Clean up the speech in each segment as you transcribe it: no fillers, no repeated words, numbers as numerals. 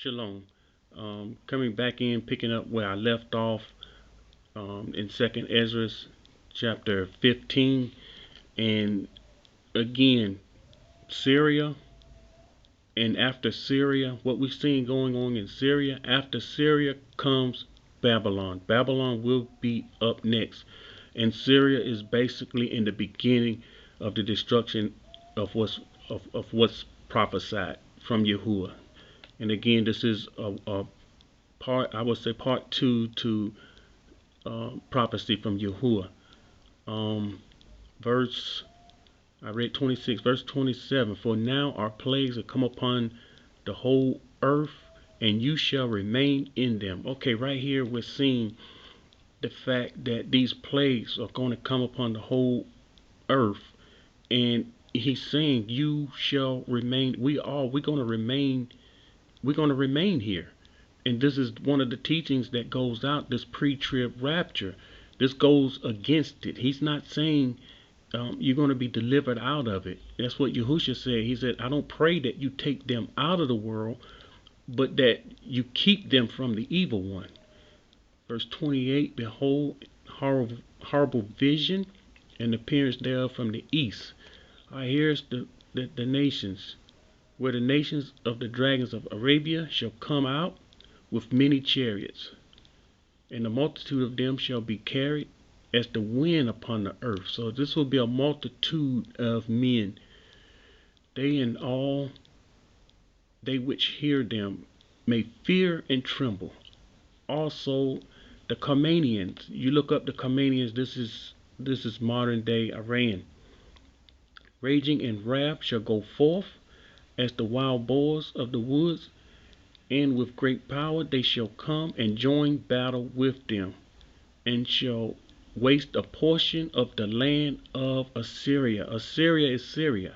Shalom. Coming back in, picking up where I left off in Second Esdras chapter 15, and again Syria, and after Syria, what we've seen going on in Syria. After Syria comes Babylon. Babylon will be up next, and Syria is basically in the beginning of the destruction of what's prophesied from Yahuah. And again, this is a part, I would say, part two to prophecy from Yahuah. Um, verse I read 26, verse 27. For now our plagues have come upon the whole earth, and you shall remain in them. Okay, right here we're seeing the fact that these plagues are going to come upon the whole earth, and he's saying you shall remain. We're going to remain. We're going to remain here. And this is one of the teachings that goes out, this pre-trib rapture. This goes against it. He's not saying you're going to be delivered out of it. That's what Yahushua said. He said, I don't pray that you take them out of the world, but that you keep them from the evil one. Verse 28, behold, horrible vision and appearance thereof from the east. Here's the nations, where the nations of the dragons of Arabia shall come out with many chariots, and the multitude of them shall be carried as the wind upon the earth. So this will be a multitude of men. They and all they which hear them may fear and tremble. Also the Carmanians. You look up the Carmanians. This is modern day Iran. Raging in wrath shall go forth as the wild boars of the woods, and with great power they shall come and join battle with them, and shall waste a portion of the land of Assyria. Assyria is Syria.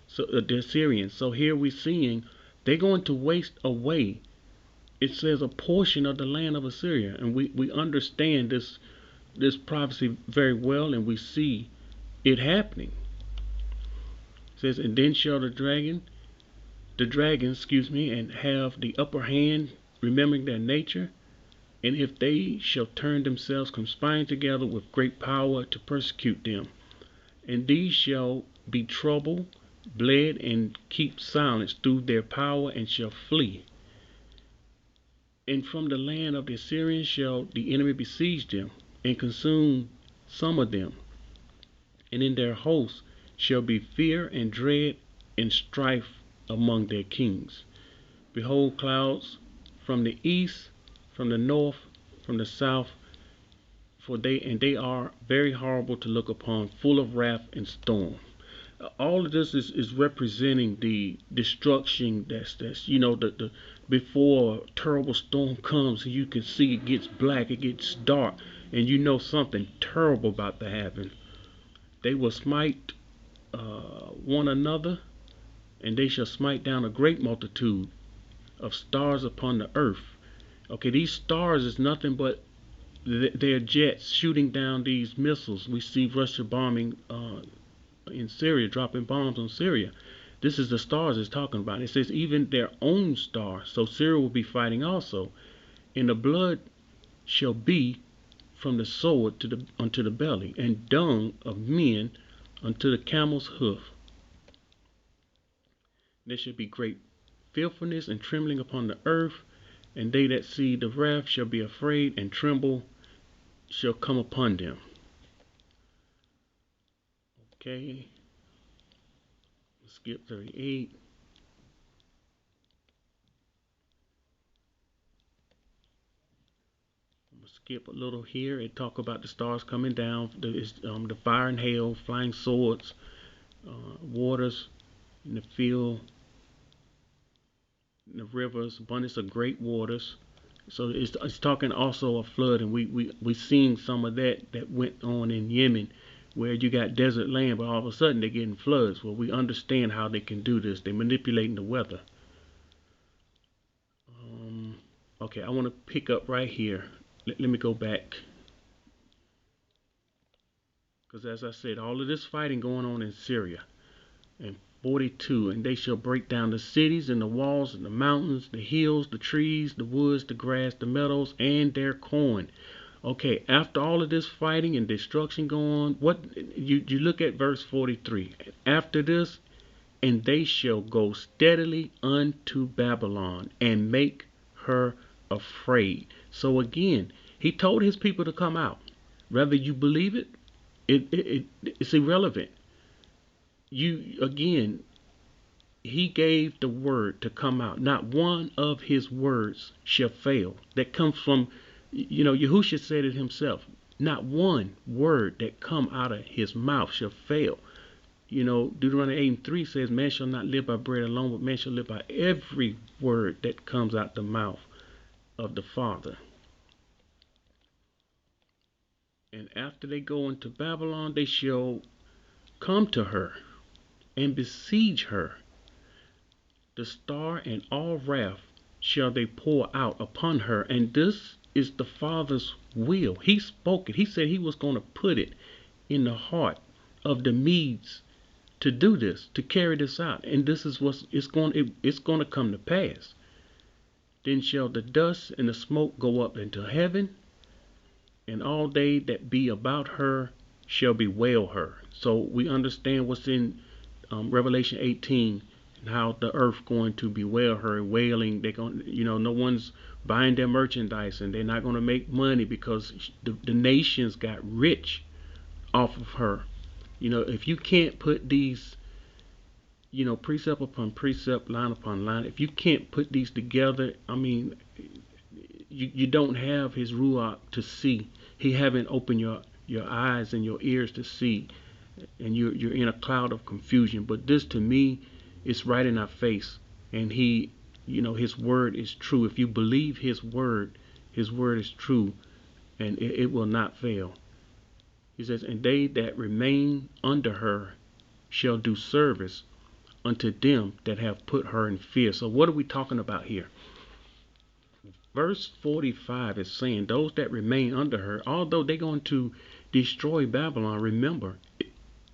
So the Assyrians. So here we're seeing they're going to waste away. It says a portion of the land of Assyria, and we understand this prophecy very well, and we see it happening. It says, and then shall the dragons, and have the upper hand, remembering their nature. And if they shall turn themselves, conspiring together with great power to persecute them, and these shall be troubled, bled, and keep silence through their power, and shall flee. And from the land of the Assyrians shall the enemy besiege them, and consume some of them. And in their hosts shall be fear and dread and strife among their kings. Behold, clouds from the east, from the north, from the south, for they are very horrible to look upon, full of wrath and storm. All of this is representing the destruction that's the before a terrible storm comes, and you can see it gets black, it gets dark, and you know something terrible about to happen. They will smite one another, and they shall smite down a great multitude of stars upon the earth. Okay, these stars is nothing but their jets shooting down these missiles. We see Russia bombing in Syria, dropping bombs on Syria. This is the stars it's talking about. It says even their own star. So Syria will be fighting also. And the blood shall be from the sword unto the belly, and dung of men unto the camel's hoof. There shall be great fearfulness and trembling upon the earth, and they that see the wrath shall be afraid, and tremble shall come upon them. Okay, skip 38. I'm gonna skip a little here. It talk about the stars coming down, the fire and hail, flying swords, waters in the field, in the rivers, abundance of great waters. So it's talking also of flood, and we seen some of that went on in Yemen, where you got desert land, but all of a sudden they're getting floods. Well, we understand how they can do this. They're manipulating the weather. Okay, I want to pick up right here. Let me go back, because as I said, all of this fighting going on in Syria, and 42. And they shall break down the cities and the walls and the mountains, the hills, the trees, the woods, the grass, the meadows, and their corn. Okay, after all of this fighting and destruction going on, what you look at verse 43. After this, and they shall go steadily unto Babylon and make her afraid. So again, he told his people to come out. Whether you believe it, it's irrelevant. You again, he gave the word to come out. Not one of his words shall fail. That comes from, Yahushua said it himself. Not one word that come out of his mouth shall fail. Deuteronomy 8:3 says, man shall not live by bread alone, but man shall live by every word that comes out the mouth of the Father. And after they go into Babylon, they shall come to her and besiege her. The star and all wrath shall they pour out upon her. And this is the Father's will. He spoke it. He said he was going to put it in the heart of the Medes to do this, to carry this out. And this is it's going to come to pass. Then shall the dust and the smoke go up into heaven, and all they that be about her shall bewail her. So we understand what's in Revelation 18, and how the earth going to bewail her, wailing. They're going, no one's buying their merchandise, and they're not going to make money because the nations got rich off of her. If you can't put these, precept upon precept, line upon line, if you can't put these together, I mean, you don't have his ruach to see. He haven't opened your eyes and your ears to see, and you're in a cloud of confusion. But this, to me, is right in our face, and his word is true. If you believe his word is true, and it will not fail. He says, and they that remain under her shall do service unto them that have put her in fear. So what are we talking about here? Verse 45 is saying those that remain under her, although they're going to destroy Babylon, remember,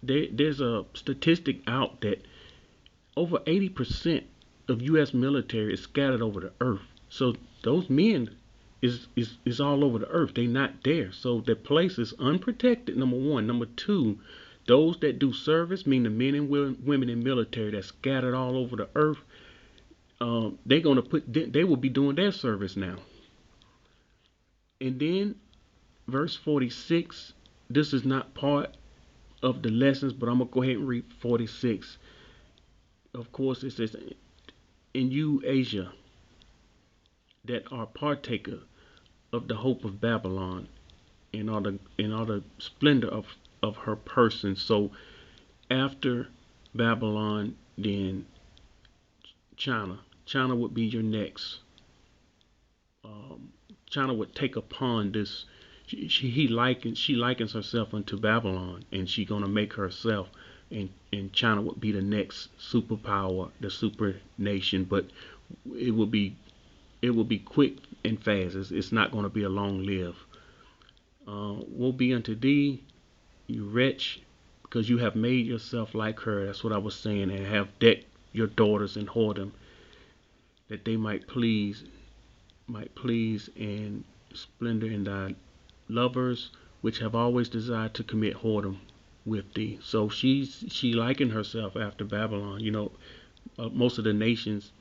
there's a statistic out that over 80% of U.S. military is scattered over the earth. So those men is all over the earth. They're not there. So the place is unprotected, number one. Number two, those that do service, mean the men and women in military that's scattered all over the earth, they will be doing their service now. And then verse 46, this is not part of the lessons, but I'm going to go ahead and read 46. Of course, it says, in you, Asia, that are partaker of the hope of Babylon, and all the splendor of her person. So after Babylon, then China would be your next. China would take upon this. She likens herself unto Babylon, and she's gonna make herself, and China would be the next superpower, the super nation. But it will be quick and fast. It's not going to be a long live. Woe be unto thee, you wretch, because you have made yourself like her. That's what I was saying. And have decked your daughters in whoredom, that they might please and splendor in thy lovers, which have always desired to commit whoredom with thee. So she likened herself after Babylon. Most of the nations,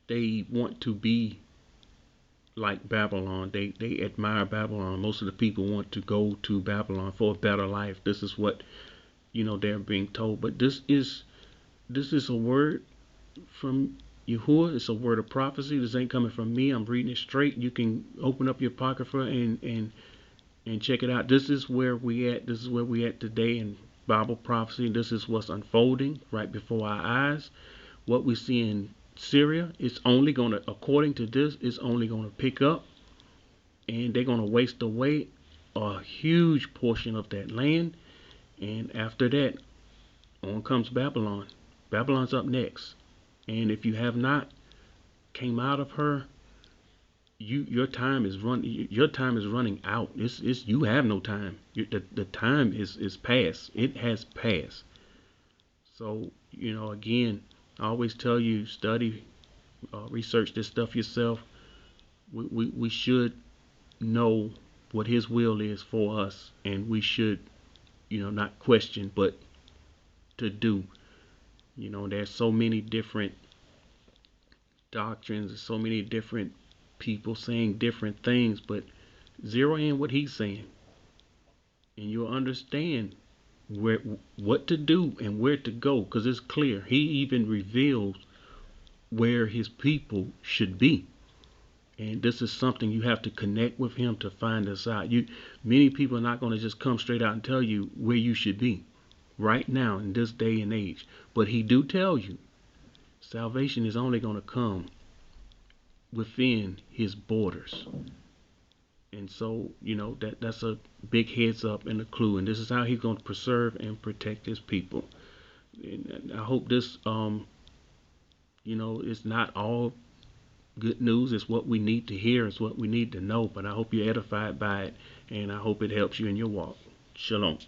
they want to be like Babylon. They admire Babylon. Most of the people want to go to Babylon for a better life. This is what they're being told. But this is a word from Yahuah. It's a word of prophecy. This ain't coming from me. I'm reading it straight. You can open up your Apocrypha and check it out. This is where we at. This is where we at today in Bible prophecy. This is what's unfolding right before our eyes. What we see in Syria, it's only going to, according to this, it's only going to pick up, and they're going to waste away a huge portion of that land. And after that, on comes Babylon. Babylon's up next. And if you have not came out of her, your time is running out. You have no time. The time is past. It has passed. So Again, I always tell you, study, research this stuff yourself. We should know what His will is for us, and we should, not question, but to do. There's so many different doctrines, there's so many different people saying different things, but zero in what He's saying, and you'll understand where what to do and where to go, because it's clear. He even reveals where His people should be. And this is something you have to connect with Him to find this out. Many people are not going to just come straight out and tell you where you should be right now in this day and age. But He do tell you salvation is only going to come within His borders. And so, that's a big heads up and a clue. And this is how He's going to preserve and protect His people. And I hope this, it's not all good news. It's what we need to hear. It's what we need to know. But I hope you're edified by it, and I hope it helps you in your walk. Shalom.